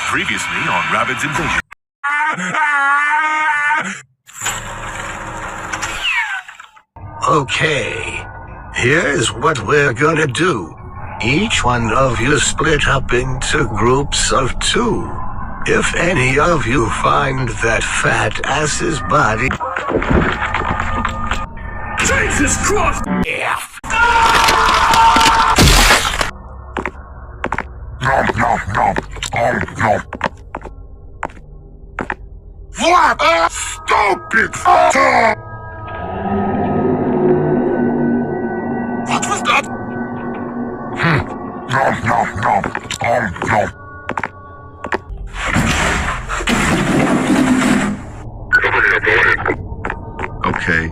Previously on Rabbids Invasion. Okay, here's what we're gonna do. Each one of you split up into groups of 2. If any of you find that fat ass's body... Jesus Christ! F. What a stupid fucker! What was that? Okay.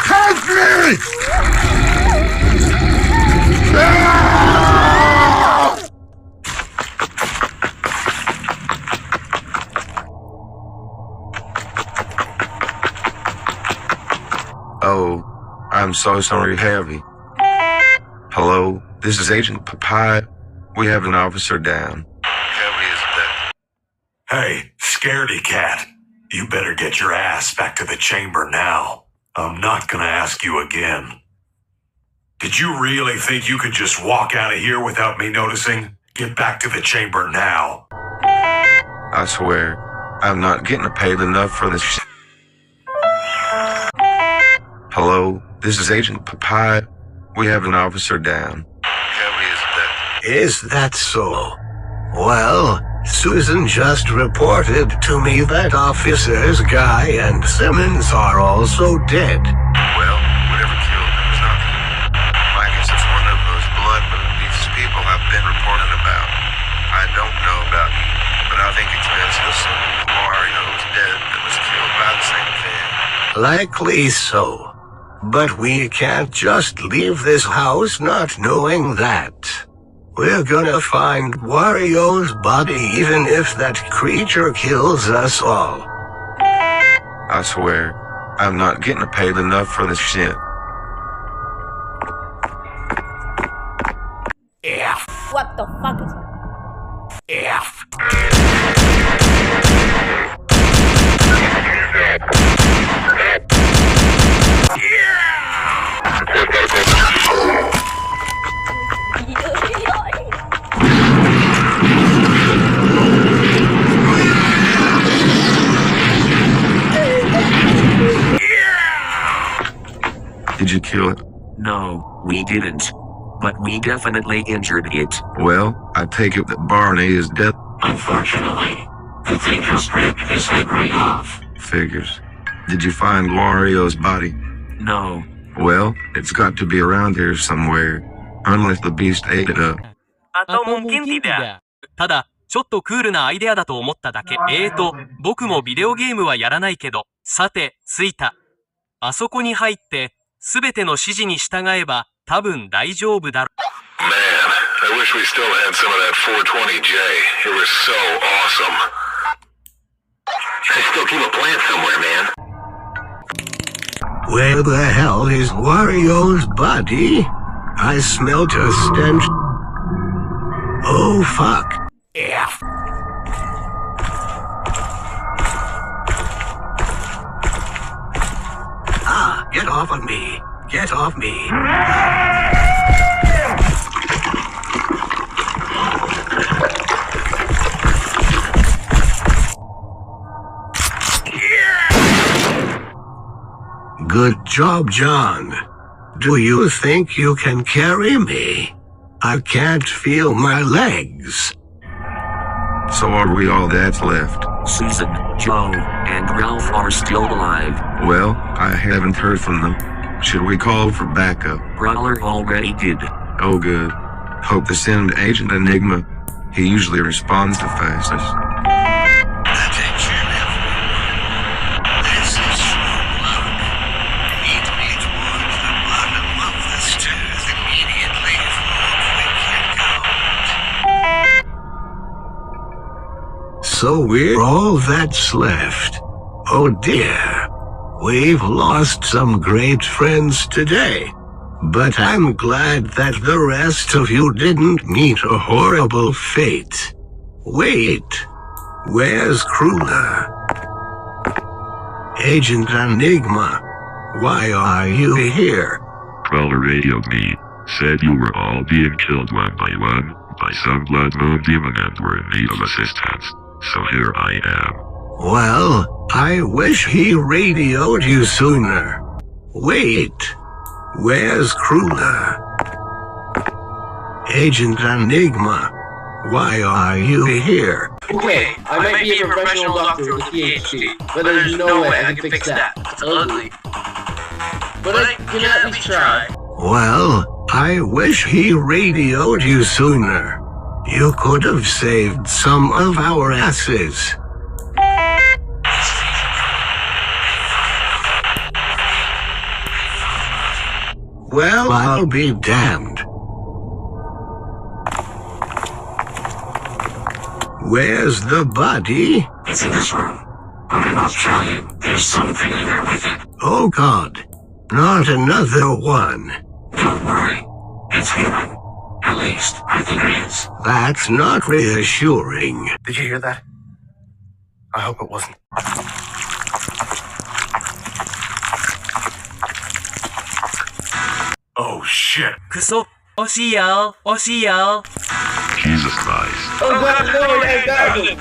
Help me! Oh, I'm so sorry, Heavy. Hello, this is Agent Papaya. We have an officer down. Heavy is dead. Hey, scaredy cat. You better get your ass back to the chamber now. I'm not gonna ask you again. Did you really think you could just walk out of here without me noticing? Get back to the chamber now. I swear, I'm not getting paid enough for this shit. Hello, this is Agent Papaya. We have an officer down. Heavy is dead. Is that so? Well, Susan just reported to me that Officers Guy and Simmons are also dead. Well, whatever killed them is not here. I guess it's one of those blood movies people have been reporting about. I don't know about you, but I think it's been so soon that Wario's dead that was killed by the same thing. Likely so. But we can't just leave this house not knowing that. We're gonna find Wario's body even if that creature kills us all. I swear, I'm not getting paid enough for this shit. F. What the fuck is F. Did you kill it? No, we didn't. But we definitely injured it. Well, I take it that Barney is dead. Unfortunately, the thing just ripped his head right off. Figures. Did you find Wario's body? No. Well, it's got to be around here somewhere. Unless the beast ate it up. あとmungkin tidak。ただ、ちょっとクールなアイデアだと思っただけ。僕もビデオゲームはやらないけど、さて、着いた。あそこに入って、すべての指示に従えば、多分大丈夫だろ。Man, I wish we still had some of that 420J. It was so awesome. I still keep a plant somewhere, man. Where the hell is Wario's body? I smelled a stench. Oh, fuck. F. Ah, get off of me. Get off me. Good job, John. Do you think you can carry me? I can't feel my legs. So are we all that's left? Susan, Joe, and Ralph are still alive. Well, I haven't heard from them. Should we call for backup? Brawler already did. Oh, good. Hope to send Agent Enigma. He usually responds the fastest. Attention, everyone. This is Sherlock. Meet me towards the bottom of the stairs immediately for a quick account. So we're all that's left. Oh dear. We've lost some great friends today. But I'm glad that the rest of you didn't meet a horrible fate. Wait, where's Kruger? Agent Enigma, why are you here? Crawler radioed me, said you were all being killed one by one, by some blood moon demon and were in need of assistance. So here I am. Well, I wish he radioed you sooner. Wait, where's Kruger? Agent Enigma, why are you here? Okay, I might be a professional doctor with a PhD, but there's no way I can fix that. It's ugly. But I can at least try. Well, I wish he radioed you sooner. You could have saved some of our asses. Well, I'll be damned. Where's the body? It's in this room. But I must tell you, there's something in there with it. Oh God, not another one. Don't worry. It's human. At least, I think it is. That's not reassuring. Did you hear that? I hope it wasn't. Oh shit. くそ、惜しいよ、惜しいよ。 Jesus Christ. Oh God, no, I got it!